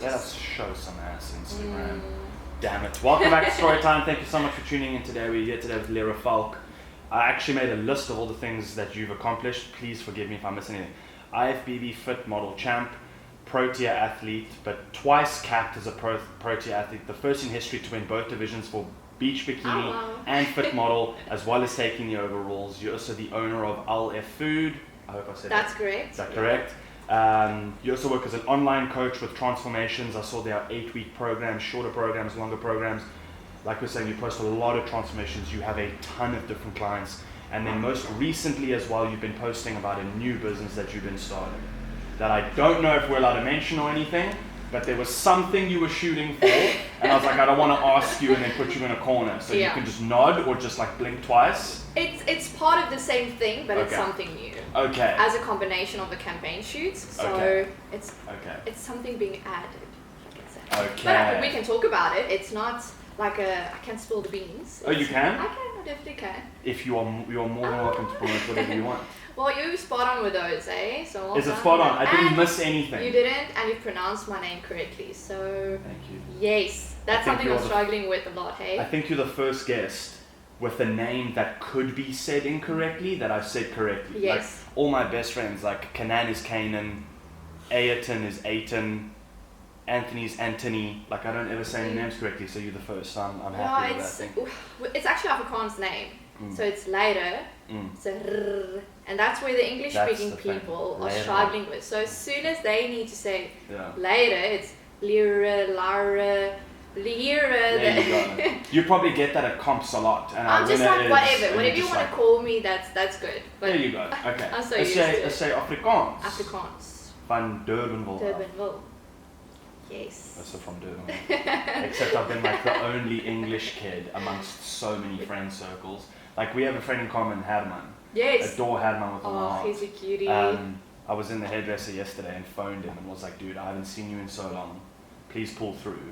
Let us show some ass, Instagram. Damn it. Welcome back to Storytime. Thank you so much for tuning in today. We're here today with Leiere Falck. I actually made a list of all the things that you've accomplished. Please forgive me if I miss anything. IFBB fit model champ, pro tier athlete, but twice capped as a pro tier athlete. The first in history to win both divisions for beach bikini and fit model, as well as taking the overalls. You're also the owner of LFFOOD. I hope I said that. That's correct. Is that correct? You also work as an online coach with transformations. I saw there are 8-week programs, shorter programs, longer programs. Like we're saying, you post a lot of transformations. You have a ton of different clients. And then most recently as well, you've been posting about a new business that you've been starting. That I don't know if we're allowed to mention or anything, but there was something you were shooting for. And I was like, I don't want to ask you and then put you in a corner. So you can just nod or just like blink twice. It's part of the same thing, but it's something new. Okay. As a combination of the campaign shoots, so it's something being added, I can say. Okay. But we can talk about it. It's not like I can't spill the beans. Oh, you can? I definitely can. If you are more than welcome to promote whatever you want. Well, you were spot on with those, eh? So well Is it spot on? I didn't miss anything. You didn't, and you pronounced my name correctly. So thank you. Yes, that's something I'm struggling with a lot, hey? I think you're the first guest with a name that could be said incorrectly that I've said correctly. Yes. Like all my best friends, like Kanan is Kanan, Ayrton is Ayton, Anthony's Anthony. Like I don't ever say any names correctly, so you're the first. So I'm happy with that. It's actually Afrikaans name. So it's Leiere, so rrr, and that's where the English-speaking people are struggling with. So as soon as they need to say Leiere, it's Leiere, Lara, Leiere. You probably get that at comps a lot. And I'm just like, whatever you want to call me, that's good. But there you go, okay. I'm so used to it. Let's say Afrikaans. Afrikaans. Van Durbanville. Durbanville. Yes. That's from Durbanville. Except I've been like the only English kid amongst so many friend circles. Like we have a friend in common, Herman. Yes. Adore Herman with a heart. Oh, he's a cutie. I was in the hairdresser yesterday and phoned him and was like, dude, I haven't seen you in so long. Please pull through.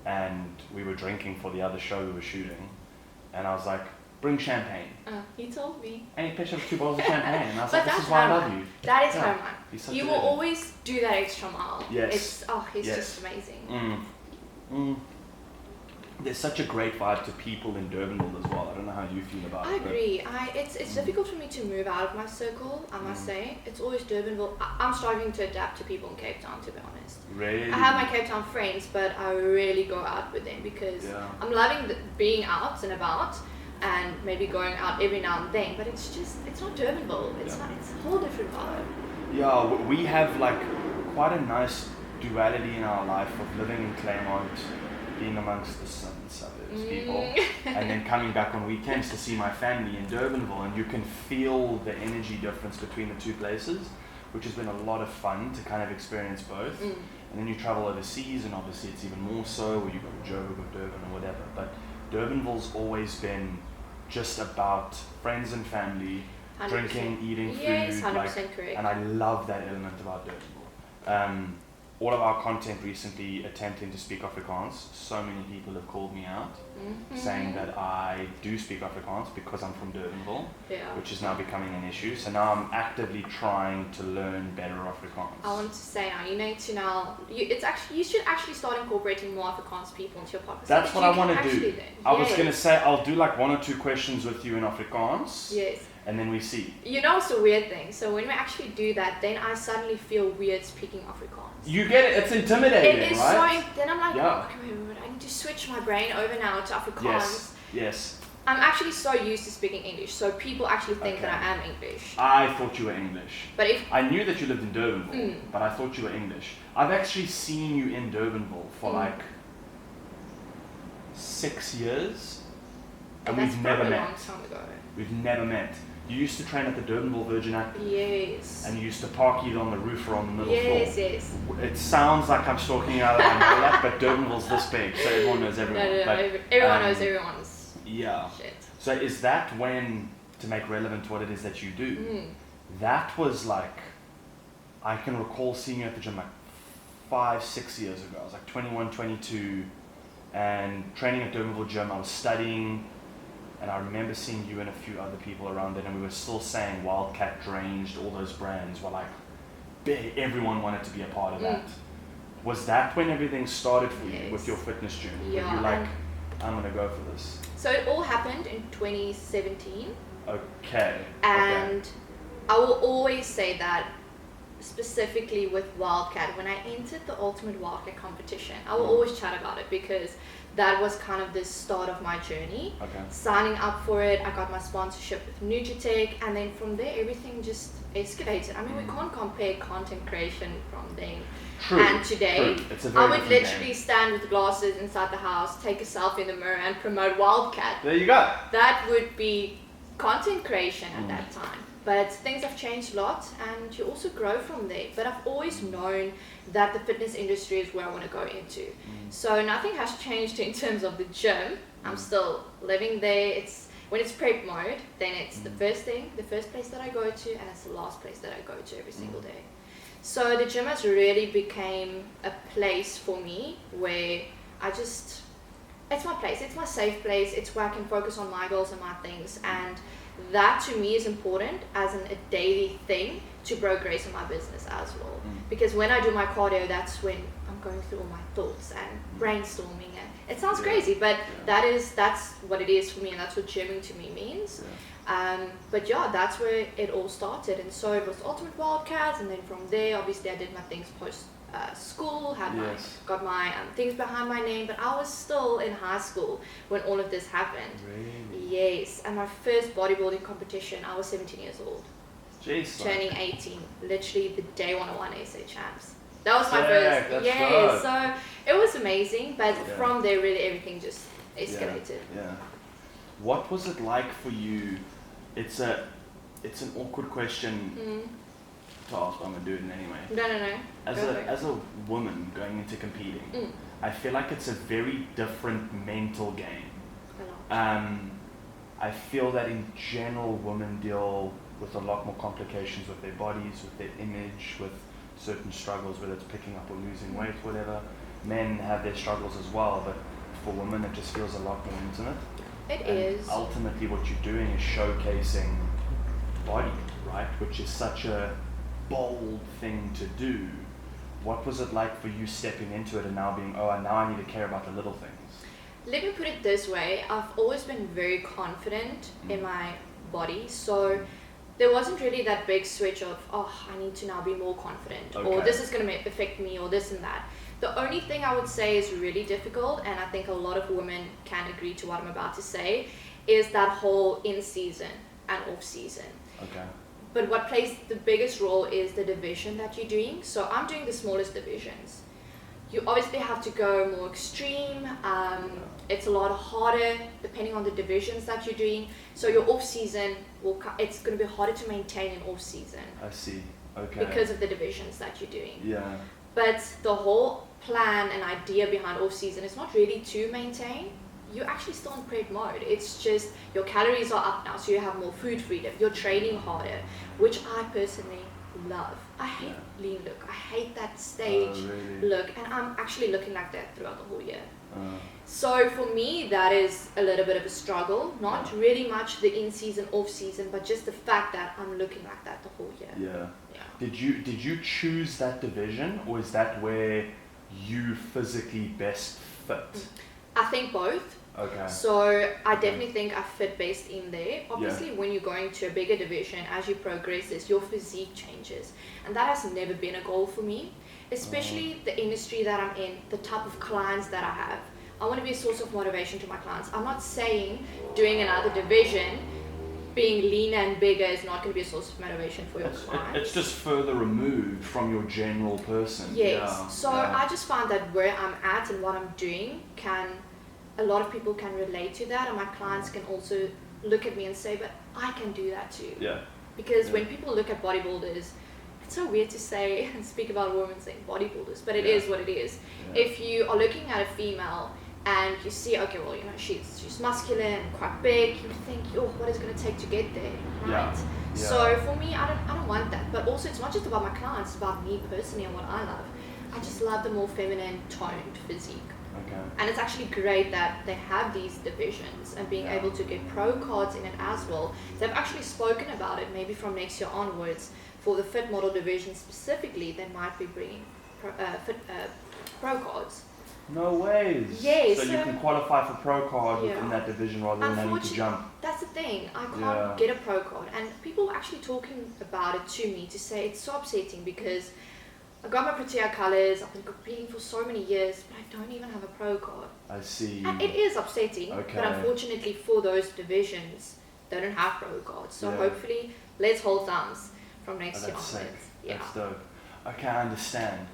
And we were drinking for the other show we were shooting. And I was like, bring champagne. He told me. And he pitched up 2 bottles of champagne. And I was but like, this is why I love you. That is Herman. You will always do that extra mile. Yes. He's just amazing. There's such a great vibe to people in Durbanville as well. I don't know how you feel about it. I agree. It's difficult for me to move out of my circle, I must say. It's always Durbanville. I'm struggling to adapt to people in Cape Town, to be honest. Really? I have my Cape Town friends, but I rarely go out with them because I'm loving being out and about and maybe going out every now and then, but it's not Durbanville. It's a whole different vibe. Yeah, we have like quite a nice duality in our life of living in Claremont, being amongst the suburbs people, and then coming back on weekends to see my family in Durbanville, and you can feel the energy difference between the two places, which has been a lot of fun to kind of experience both. And then you travel overseas, and obviously it's even more so, or you go to Joburg or Durban or whatever, but Durbanville's always been just about friends and family, 100%. Drinking, eating food, 100% correct. And I love that element about Durbanville. All of our content recently attempting to speak Afrikaans. So many people have called me out, saying that I do speak Afrikaans because I'm from Durbanville, which is now becoming an issue. So now I'm actively trying to learn better Afrikaans. I want to say now, you need to now. You should actually start incorporating more Afrikaans people into your podcast. That's what I want to do. I was going to say I'll do like 1 or 2 questions with you in Afrikaans. Yes. And then we see. You know, it's a weird thing. So when we actually do that, then I suddenly feel weird speaking Afrikaans. You get it. It's intimidating, it is right? So. Then I'm like, okay, wait, I need to switch my brain over now to Afrikaans. Yes. I'm actually so used to speaking English, so people actually think that I am English. I thought you were English. But I knew that you lived in Durbanville, but I thought you were English. I've actually seen you in Durbanville for like 6 years, and we've never met. A long time ago. We've never met. You used to train at the Durbanville Virgin Active. Yes. And you used to park either on the roof or on the middle floor. Yes. It sounds like I'm stalking out of my know that, but Durbanville's this big, so everyone knows everyone. No, but, everyone knows everyone's shit. So is that when, to make relevant what it is that you do, that was like, I can recall seeing you at the gym like 5-6 years ago. I was like 21, 22, and training at Durbanville Gym. I was studying. And I remember seeing you and a few other people around it, and we were still saying Wildcat, Dranged, all those brands were like big. Everyone wanted to be a part of that. Was that when everything started for you with your fitness journey? Yeah. Were you like, I'm going to go for this? So it all happened in 2017. Okay. And I will always say that specifically with Wildcat, when I entered the Ultimate Wildcat competition, I will always chat about it because that was kind of the start of my journey. Okay. Signing up for it, I got my sponsorship with Nutritech, and then from there everything just escalated. I mean, we can't compare content creation from then and today. True. I would literally stand with glasses inside the house, take a selfie in the mirror and promote Wildcat. There you go. That would be content creation at that time. But things have changed a lot and you also grow from there. But I've always known that the fitness industry is where I want to go into. So nothing has changed in terms of the gym. I'm still living there. When it's prep mode, then it's the first place that I go to, and it's the last place that I go to every single day. So the gym has really became a place for me where it's my place, it's my safe place, it's where I can focus on my goals and my things, and that to me is important as a daily thing to progress in my business as well. Because when I do my cardio, that's when I'm going through all my thoughts and brainstorming, and it sounds crazy, but that's what it is for me, and that's what gymming to me means. But that's where it all started, and so it was Ultimate Wildcats, and then from there obviously I did my things post school, got my things behind my name, but I was still in high school when all of this happened. Really? Yes, and my first bodybuilding competition, I was 17 years old. Jeez, turning 18, literally the day 101 SA champs. That was my first. Good. So it was amazing, but from there really everything just escalated. Yeah. What was it like for you? It's an awkward question to ask, but I'm gonna do it anyway. No. As a woman going into competing, I feel like it's a very different mental game. I feel that in general women deal with a lot more complications with their bodies, with their image, with certain struggles, whether it's picking up or losing weight, whatever. Men have their struggles as well, but for women it just feels a lot more intimate. It is. Ultimately what you're doing is showcasing body, right? Which is such a bold thing to do. What was it like for you stepping into it and now being, now I need to care about the little things? Let me put it this way, I've always been very confident in my body, so there wasn't really that big switch of, I need to now be more confident, or this is going to affect me, or this and that. The only thing I would say is really difficult, and I think a lot of women can agree to what I'm about to say, is that whole in-season and off-season. Okay. But what plays the biggest role is the division that you're doing. So I'm doing the smallest divisions. You obviously have to go more extreme. It's a lot harder depending on the divisions that you're doing. So your off-season, it's going to be harder to maintain in off-season. I see. Okay. Because of the divisions that you're doing. Yeah. But the whole plan and idea behind off-season is not really to maintain. You're actually still in prep mode. It's just your calories are up now, so you have more food freedom. You're training harder, which I personally love. I hate lean look. I hate that stage look, and I'm actually looking like that throughout the whole year. So for me, that is a little bit of a struggle. Not really much the in-season, off-season, but just the fact that I'm looking like that the whole year. Yeah. Did you choose that division, or is that where you physically best fit? I think both. Okay. So I definitely think I fit best in there. Obviously, when you're going to a bigger division, as you progress, your physique changes, and that has never been a goal for me. Especially the industry that I'm in, the type of clients that I have. I want to be a source of motivation to my clients. I'm not saying doing another division, being leaner and bigger is not going to be a source of motivation for your clients. It's just further removed from your general person. Yes. I just find that where I'm at and what I'm doing a lot of people can relate to that, and my clients can also look at me and say, but I can do that too. Yeah. Because when people look at bodybuilders, it's so weird to say and speak about women saying bodybuilders, but it is what it is. Yeah. If you are looking at a female and you see, okay, well, she's muscular and quite big, you think, what is it going to take to get there, right? Yeah. So for me, I don't want that. But also, it's not just about my clients; it's about me personally and what I love. I just love the more feminine toned physique. Okay. And it's actually great that they have these divisions and being able to get pro cards in it as well. They've actually spoken about it, maybe from next year onwards, for the fit model division specifically, they might be bringing pro cards. No ways. Yes. So you can qualify for pro card within that division rather than having to jump. That's the thing. I can't get a pro card, and people were actually talking about it to me to say it's so upsetting because I got my Protea colours. I've been competing for so many years, but I don't even have a pro card. I see. And it is upsetting, but unfortunately for those divisions, they don't have pro cards. So hopefully, let's hold thumbs from next year onwards. Yeah. That's dope. Okay, I understand.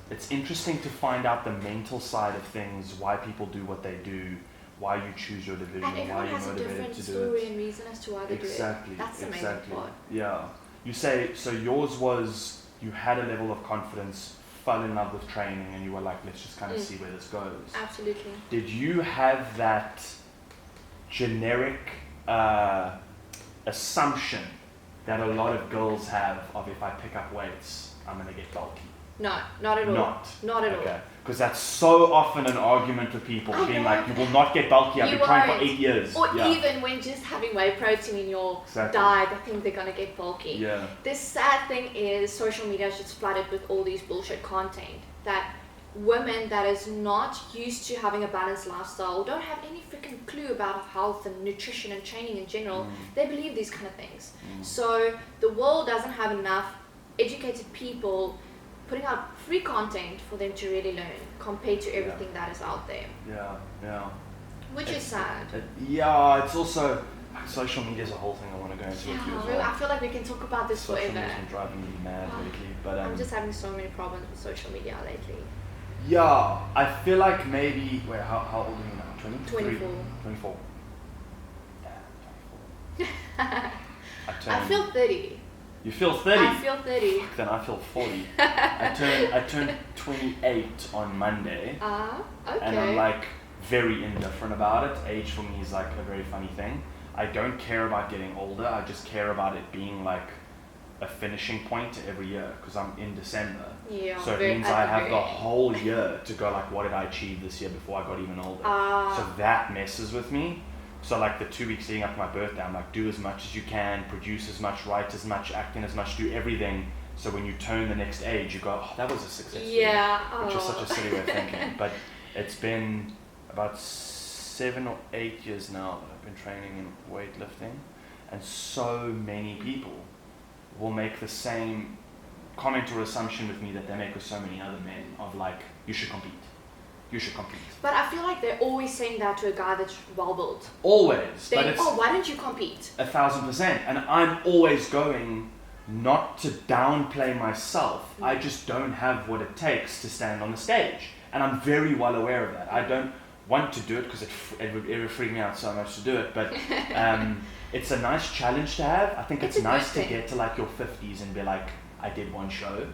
It's interesting to find out the mental side of things, why people do what they do, why you choose your division, and why you're motivated to do it. Everyone has a different story and reason as to why they do it. That's the main part. Yeah. You say, so yours was, you had a level of confidence, fell in love with training, and you were like, let's just kind of see where this goes. Absolutely. Did you have that generic assumption that a lot of girls have of if I pick up weights, I'm going to get bulky? No, not at all. Not at all. Because that's so often an argument with people, being like, you will not get bulky, I've been trying for 8 years. Or even when just having whey protein in your diet, I think they're going to get bulky. Yeah. The sad thing is social media is just flooded with all these bullshit content that women that is not used to having a balanced lifestyle or don't have any freaking clue about health and nutrition and training in general, they believe these kind of things. So the world doesn't have enough educated people putting out free content for them to really learn compared to everything that is out there. Yeah. Which is sad. It's also, social media is a whole thing I want to go into with you as well. I feel like we can talk about this social forever. Social media's been driving me mad lately. But, I'm just having so many problems with social media lately. Yeah, I feel like maybe, wait, how old are you now? 24. 24. Damn, 24. I feel 30. You feel 30? I feel 30. Fuck, then I feel 40. I turned 28 on Monday. Okay. And I'm like very indifferent about it. Age for me is like a very funny thing. I don't care about getting older. I just care about it being like a finishing point every year because I'm in December. Yeah, so it means I have the whole year to go like, what did I achieve this year before I got even older? So that messes with me. So like the 2 weeks leading up to my birthday, I'm like, do as much as you can, produce as much, write as much, act in as much, do everything. So when you turn the next age, you go, oh, that was a success. Which is such a silly way of thinking. But it's been about 7 or 8 years now that I've been training in weightlifting. And so many people will make the same comment or assumption with me that they make with so many other men of like, you should compete. You should compete. But I feel like they're always saying that to a guy that's well built. Always. But it's, why don't you compete? 1,000%. And I'm always going not to downplay myself. I just don't have what it takes to stand on the stage. And I'm very well aware of that. I don't want to do it because it would freak me out so much to do it. But it's a nice challenge to have. I think it's nice to get to like your 50s and be like, I did one show.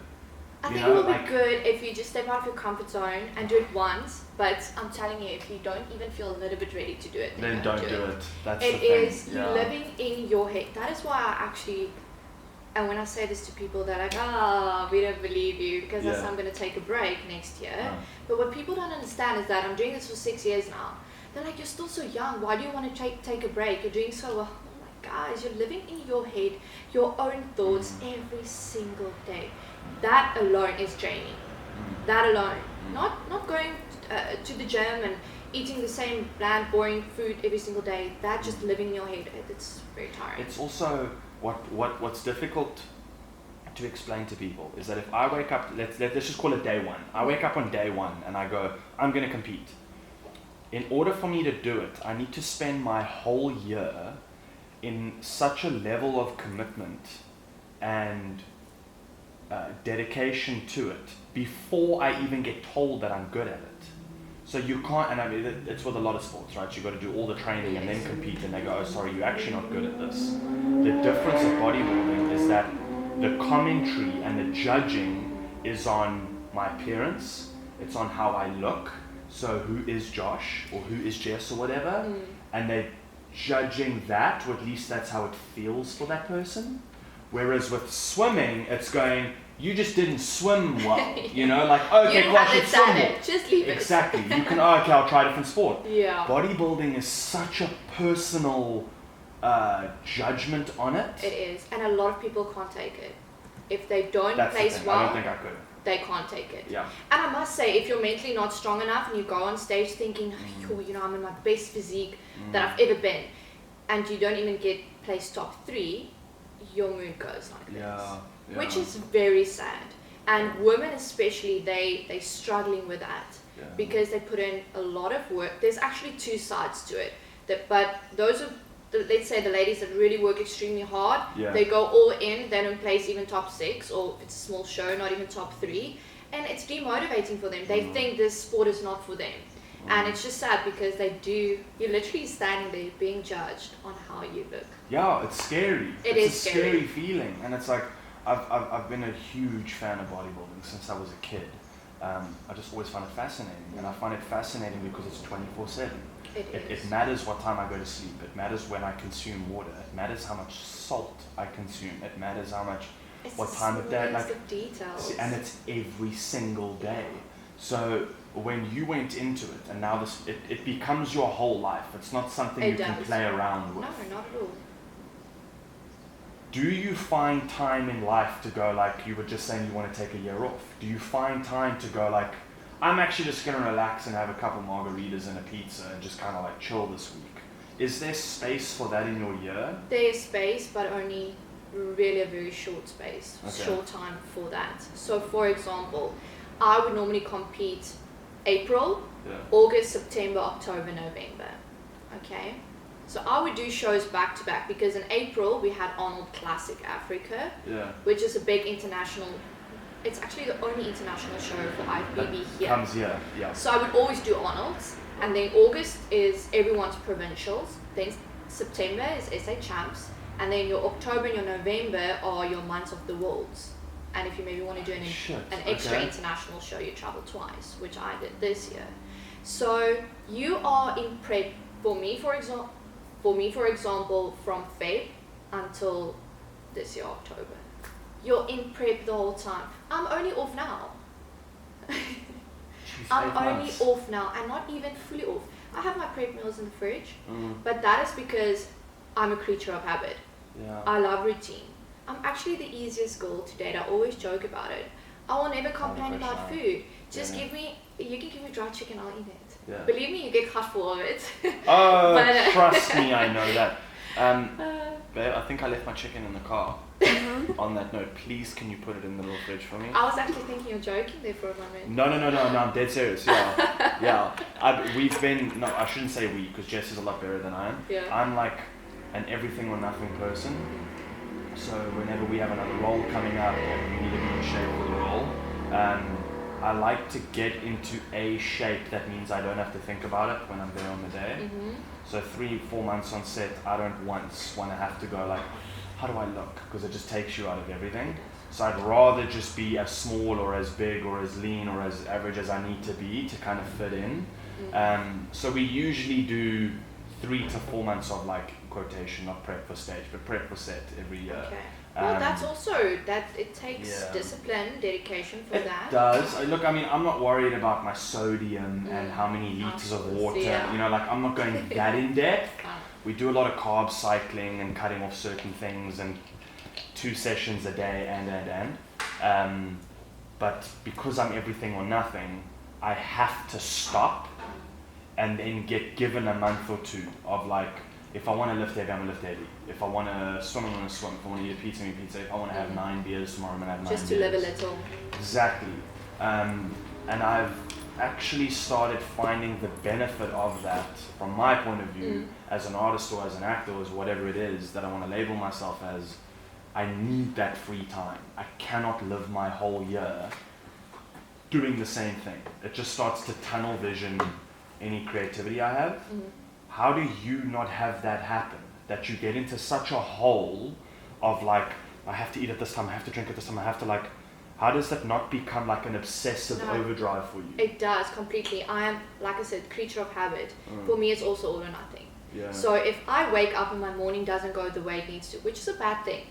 I think it will be good if you just step out of your comfort zone and do it once, but I'm telling you, if you don't even feel a little bit ready to do it, then don't do it. That's it the thing. is living in your head. That is why I actually, and when I say this to people, they're like, we don't believe you because I'm going to take a break next year. But what people don't understand is that I'm doing this for 6 years now. They're like, you're still so young. Why do you want to take a break? You're doing so well. I'm like, guys, you're living in your head, your own thoughts every single day. That alone is draining. That alone. Not going to the gym and eating the same bland, boring food every single day. That just living in your head. It's very tiring. It's also what's difficult to explain to people is that if I wake up, let's just call it day one. I wake up on day one and I go, I'm going to compete. In order for me to do it, I need to spend my whole year in such a level of commitment and dedication to it before I even get told that I'm good at it. So you can't, and I mean, it's with a lot of sports, right? You've got to do all the training and then compete, and they go, oh, sorry, you're actually not good at this. The difference of bodybuilding is that the commentary and the judging is on my appearance, it's on how I look, so who is Josh, or who is Jess, or whatever, and they're judging that, or at least that's how it feels for that person. Whereas with swimming, it's going, you just didn't swim well, you know, like, okay, well, I should swim more. Just leave it. Exactly. You can, okay, I'll try a different sport. Yeah. Bodybuilding is such a personal judgment on it. It is, and a lot of people can't take it. If they don't That's place the thing. well, I don't think I could. they can't take it. Yeah. And I must say, if you're mentally not strong enough and you go on stage thinking, I'm in my best physique that I've ever been, and you don't even get placed top 3, your mood goes like this, which is very sad. And women especially, they're struggling with that because they put in a lot of work. There's actually 2 sides to it. But those are, let's say, the ladies that really work extremely hard, they go all in, they don't place even top 6, or if it's a small show, not even top 3. And it's demotivating for them. They think this sport is not for them. And it's just sad because you're literally standing there being judged on how you look. Yeah, it's scary. It's a scary feeling. And it's like, I've been a huge fan of bodybuilding since I was a kid. I just always find it fascinating. And I find it fascinating because it's 24/7. It matters what time I go to sleep. It matters when I consume water. It matters how much salt I consume. It matters how much, what time of day. Like details. And it's every single day. So when you went into it, and now it becomes your whole life. It's not something you can play around with. No, not at all. Do you find time in life to go, like you were just saying you want to take a year off? Do you find time to go like, I'm actually just going to relax and have a couple margaritas and a pizza and just kind of like chill this week? Is there space for that in your year? There's space, but only really a very short space, short time for that. So for example, I would normally compete April, August, September, October, November. Okay? So I would do shows back to back because in April we had Arnold Classic Africa, which is a big international, it's actually the only international show for IFBB here. Comes here, So I would always do Arnold's, and then August is everyone's provincials, then September is SA Champs, and then your October and your November are your months of the worlds. And if you maybe want to do an extra international show, you travel twice, which I did this year. So you are in prep. For me, for example, from Feb until this year, October, you're in prep the whole time. I'm only off now. I'm only off now, and not even fully off. I have my prep meals in the fridge, but that is because I'm a creature of habit. I love routine. I'm actually the easiest girl to date. I always joke about it. I will never complain about food. Just you can give me dry chicken, I'll eat it. Believe me, you get cut for it. Trust me, I know that. Babe, I think I left my chicken in the car. On that note, please can you put it in the little fridge for me? I was actually thinking you're joking there for a moment. No, I'm dead serious. We've been, no, I shouldn't say we, because Jess is a lot better than I am. I'm like an everything or nothing person. So whenever we have another role coming up and we need to be in shape for the role, I like to get into a shape that means I don't have to think about it when I'm there on the day. So 3-4 months on set, I don't once want to have to go like, how do I look? Because it just takes you out of everything. So I'd rather just be as small or as big or as lean or as average as I need to be to kind of fit in. So we usually do 3 to 4 months of like quotation, not prep for stage, but prep for set every year. Well, that's also, that it takes discipline, dedication for that. It does. Look, I mean, I'm not worried about my sodium and how many liters of water. You know, like I'm not going that in depth. We do a lot of carb cycling and cutting off certain things and 2 sessions a day and. But because I'm everything or nothing, I have to stop and then get given a month or 2 of like, if I want to lift heavy, I'm going to lift heavy. If I want to swim, I'm going to swim. If I want to eat a pizza, I'm going to eat pizza. If I want to have 9 beers tomorrow, I'm going to have 9 beers. Just to live a little. Exactly. And I've actually started finding the benefit of that from my point of view as an artist or as an actor or as whatever it is that I want to label myself as. I need that free time. I cannot live my whole year doing the same thing. It just starts to tunnel vision any creativity I have. How do you not have that happen? That you get into such a hole of like, I have to eat at this time, I have to drink at this time, I have to like, how does that not become like an obsessive overdrive for you? It does, completely. I am, like I said, creature of habit. For me, it's also all or nothing. So if I wake up and my morning doesn't go the way it needs to, which is a bad thing,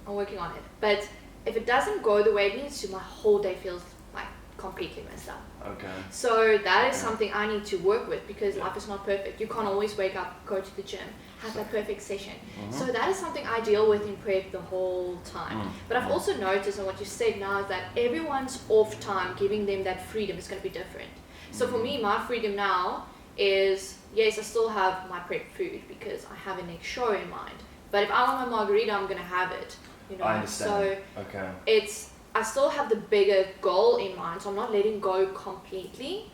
I'm working on it. But if it doesn't go the way it needs to, my whole day feels like completely messed up. Okay. So that is something I need to work with, because life is not perfect. You can't always wake up, go to the gym, have that perfect session. So that is something I deal with in prep the whole time. But I've also noticed, and what you said now, is that everyone's off time, giving them that freedom is going to be different. So for me, my freedom now is, yes, I still have my prep food because I have a next show in mind. But if I want my margarita, I'm going to have it. You know? I understand. So I still have the bigger goal in mind, so I'm not letting go completely.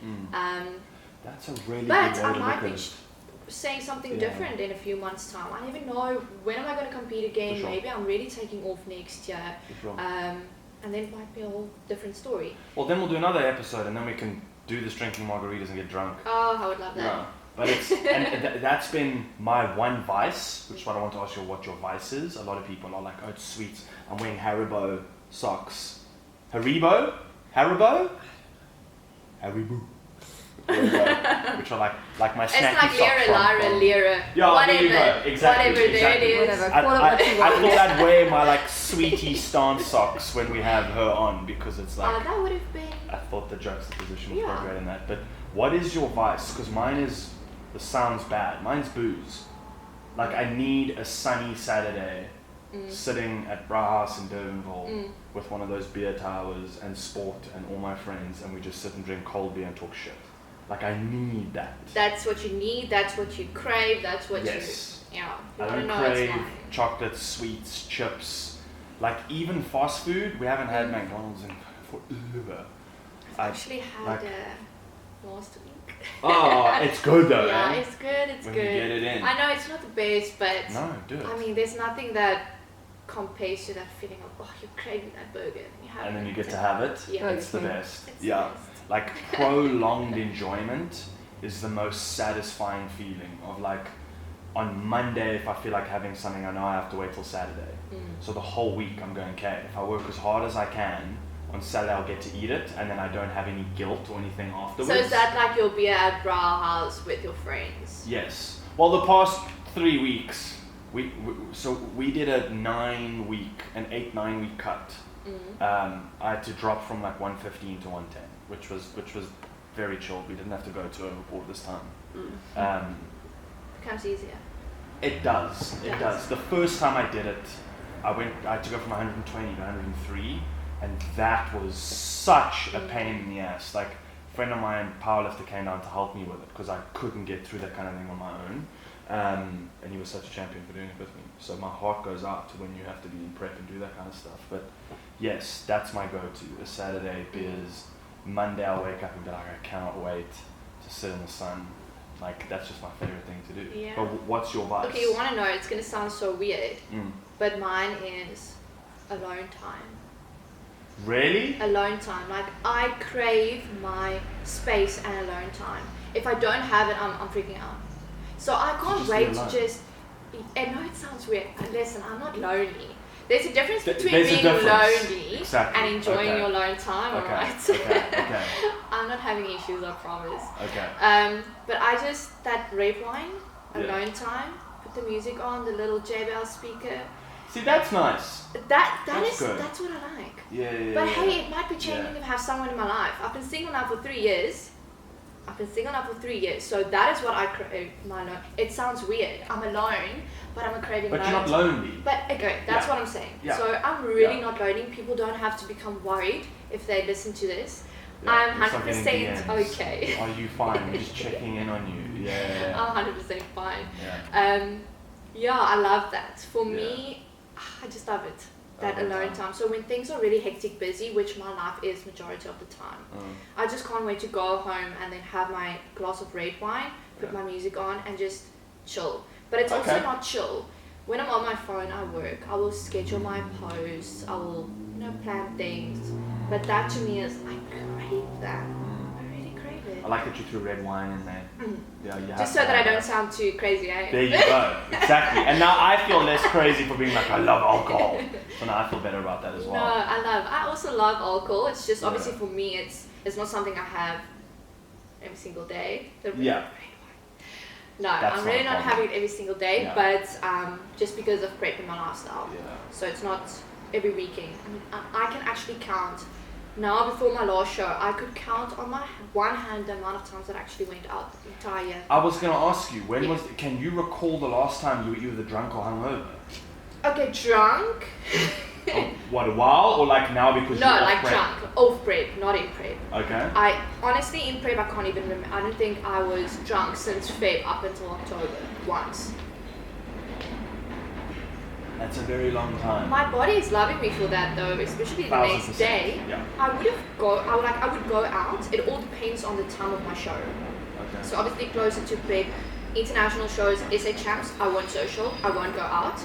That's a really but good way I to might look be at it. saying something different in a few months' time. I don't even know when am I going to compete again. Sure. Maybe I'm really taking off next year. Sure. And then it might be a whole different story. Well, then we'll do another episode, and then we can do this drinking margaritas and get drunk. Oh, I would love that. Yeah. But that's been my one vice, which is what I want to ask you, what your vice is. A lot of people are like, oh, it's sweet. I'm wearing Haribo socks. Haribo? Which are like my snacky socks. It's like Leiere. Yeah, whatever. There you go. Exactly. Whatever it is. Whatever. I thought I'd wear my like sweetie stance socks when we have her on, because it's like... that would have been... I thought the juxtaposition was quite great in that. But what is your vice? Because mine is... This sounds bad. Mine's booze. Like, I need a sunny Saturday sitting at Brauhaus in Durbanville with one of those beer towers and Sport and all my friends, and we just sit and drink cold beer and talk shit. Like, I need that. That's what you need, that's what you crave, that's what you... Yeah. I don't crave chocolates, sweets, chips. Like, even fast food, we haven't had McDonald's in forever. I actually had last week. Oh, it's good though. Yeah, it's good. It's when good. You get it in. I know it's not the best, but no, do it. I mean, there's nothing that compares to that feeling of you're craving that burger, and you have and then you get to have it. Yeah, it's the best. It's the best. Like prolonged enjoyment is the most satisfying feeling of like. On Monday, if I feel like having something, I know I have to wait till Saturday. So the whole week I'm going, okay, if I work as hard as I can, on Saturday I'll get to eat it, and then I don't have any guilt or anything afterwards. So is that like you'll be at Brauhaus with your friends? Yes. Well, the past 3 weeks, we did a 9 week, an 8-9 week cut. I had to drop from like 115 to 110, which was very chill. We didn't have to go to a report this time. Becomes easier. It does. It does. The first time I did it, I had to go from 120 to 103, and that was such a pain in the ass. Like, a friend of mine, powerlifter, came down to help me with it because I couldn't get through that kind of thing on my own. And he was such a champion for doing it with me. So my heart goes out to when you have to be in prep and do that kind of stuff. But yes, that's my go-to. A Saturday beers. Monday I'll wake up and be like, I cannot wait to sit in the sun. Like, that's just my favorite thing to do. Yeah. But what's your vice? Okay, you want to know, it's going to sound so weird, but mine is alone time. Really? Alone time. Like, I crave my space and alone time. If I don't have it, I'm freaking out. So I can't wait to just... I know it sounds weird, but listen, I'm not lonely. There's a difference between being lonely and enjoying your alone time, alright? Okay. I'm not having issues, I promise. Okay. But I just, that red wine, alone time, put the music on, the little JBL speaker. See, that's nice. That's good. That's what I like. Yeah. But hey, it might be changing if I have someone in my life. I've been single now for 3 years. So that is what I crave, my alone. It sounds weird. I'm alone, but I'm craving But alone. you're not lonely. But okay, that's what I'm saying. Yeah. So I'm really not lonely. People don't have to become worried if they listen to this. Yeah, I'm it's like 100% okay. Are you fine? We're just checking in on you. Yeah. I'm 100% fine. Yeah. I love that. For me, I just love it. That alone time. So when things are really hectic, busy, which my life is majority of the time, I just can't wait to go home and then have my glass of red wine, put my music on, and just chill. But it's also not chill. When I'm on my phone, I work. I will schedule my posts. I will, plan things. But that to me is, I crave that. I really crave it. I like that you threw red wine in there. Yeah, you have just so that I don't sound too crazy, eh? There you go. Exactly. And now I feel less crazy for being like, I love alcohol. So now I feel better about that as well. No, I also love alcohol. It's just obviously for me, it's not something I have every single day. No, I'm really not having it every single day, but just because of prep in my lifestyle. Yeah. So it's not every weekend. I can actually count Now, before my last show, I could count on my one hand the amount of times that I actually went out the entire year. I was going to ask you, can you recall the last time you were either drunk or hungover? Okay, drunk. What, a while, or like now because you're off like prep? drunk, off prep, not in prep. Okay. I honestly, in prep, I can't even remember. I don't think I was drunk since Feb up until October once. That's a very long time. My body is loving me for that though, especially the next day. Yeah. I would go out. It all depends on the time of my show. Okay. So obviously closer to prep, international shows, SA champs, I won't social, I won't go out.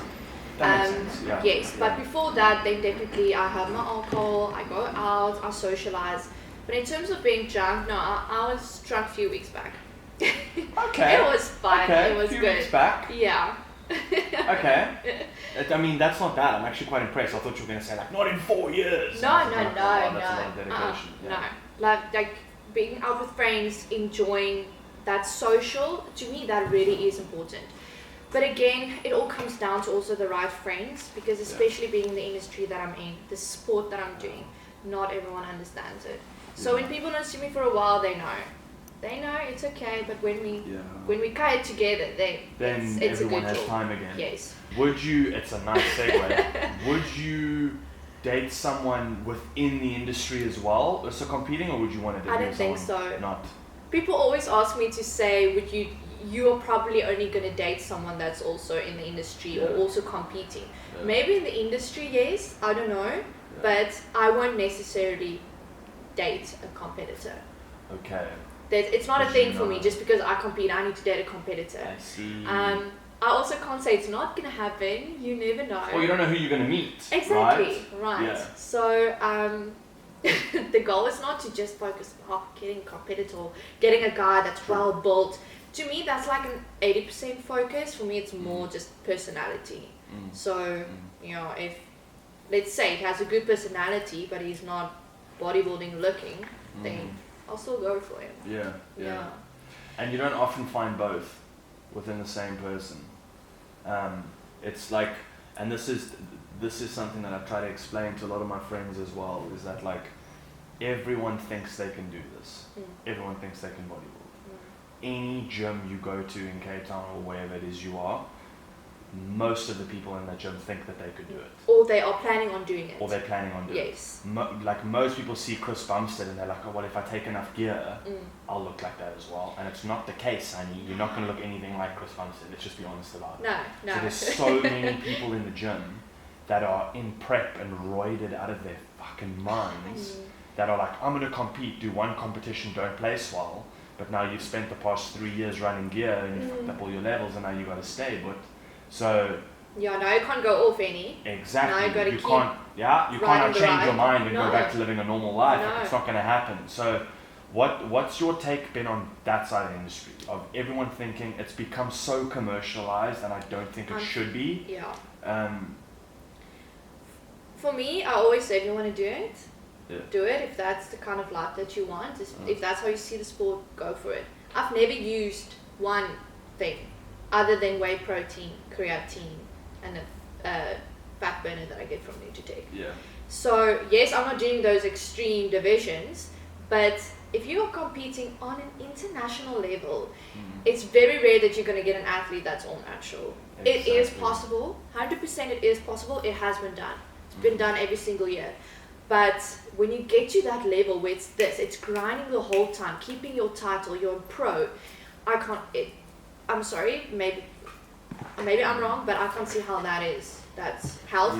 That makes sense. Yeah. Yes, but before that, then definitely I have my alcohol, I go out, I socialize. But in terms of being drunk, no, I was drunk a few weeks back. Okay. It was fun. Okay. It was few good. Weeks back. Yeah. Okay. I mean, that's not bad. I'm actually quite impressed. I thought you were going to say, like, not in 4 years. No. That's a lot of dedication. No. Like being out with friends, enjoying that social, to me, that really is important. But again, it all comes down to also the right friends, because especially being in the industry that I'm in, the sport that I'm doing, not everyone understands it. So when people don't see me for a while, they know. They know it's okay, but when we cut it together, then it's everyone a good has job. time again. Yes. Would you, it's a nice segue, would you date someone within the industry as well, so competing, or would you want to date I don't think someone so. not? People always ask me to say, you're probably only going to date someone that's also in the industry or also competing. Yeah. Maybe in the industry, yes, I don't know, but I won't necessarily date a competitor. Okay. It's not a thing for me. Just because I compete, I need to date a competitor. I see. I also can't say it's not going to happen. You never know. Well, you don't know who you're going to meet. Exactly. Right. Yeah. So the goal is not to just focus on getting a competitor, getting a guy that's well built. To me, that's like an 80% focus. For me, it's more just personality. So, if, let's say he has a good personality, but he's not bodybuilding looking, then I'll still go for him. Yeah. And you don't often find both within the same person. It's like, and this is something that I try to explain to a lot of my friends as well, is that like everyone thinks they can do this. Everyone thinks they can bodybuild. Any gym you go to in Cape Town or wherever it is you are, most of the people in that gym think that they could do it. Or they are planning on doing it. Yes. Like most people see Chris Bumstead and they're like, oh, well, if I take enough gear, I'll look like that as well. And it's not the case, honey. You're not going to look anything like Chris Bumstead. Let's just be honest about it. No. So there's so many people in the gym that are in prep and roided out of their fucking minds that are like, I'm going to compete, do one competition, don't place well. But now you've spent the past 3 years running gear and you fucked up all your levels and now you got to stay. But so now you can't go off any. Exactly. Now you can't change your mind and go back to living a normal life. No. It's not going to happen. So what's your take been on that side of the industry, of everyone thinking it's become so commercialized, and I don't think it should be. For me, I always say, if you want to do it, do it. If that's the kind of life that you want, if that's how you see the sport, go for it. I've never used one thing other than whey protein, creatine, and a fat burner that I get from Nutritious. Yeah. So yes, I'm not doing those extreme divisions, but if you are competing on an international level, it's very rare that you're going to get an athlete that's all natural. Exactly. It is possible, 100% it is possible. It has been done. It's been done every single year. But when you get to that level where it's grinding the whole time, keeping your title, you're a pro, I'm sorry, maybe I'm wrong, but I can't see how that's healthy.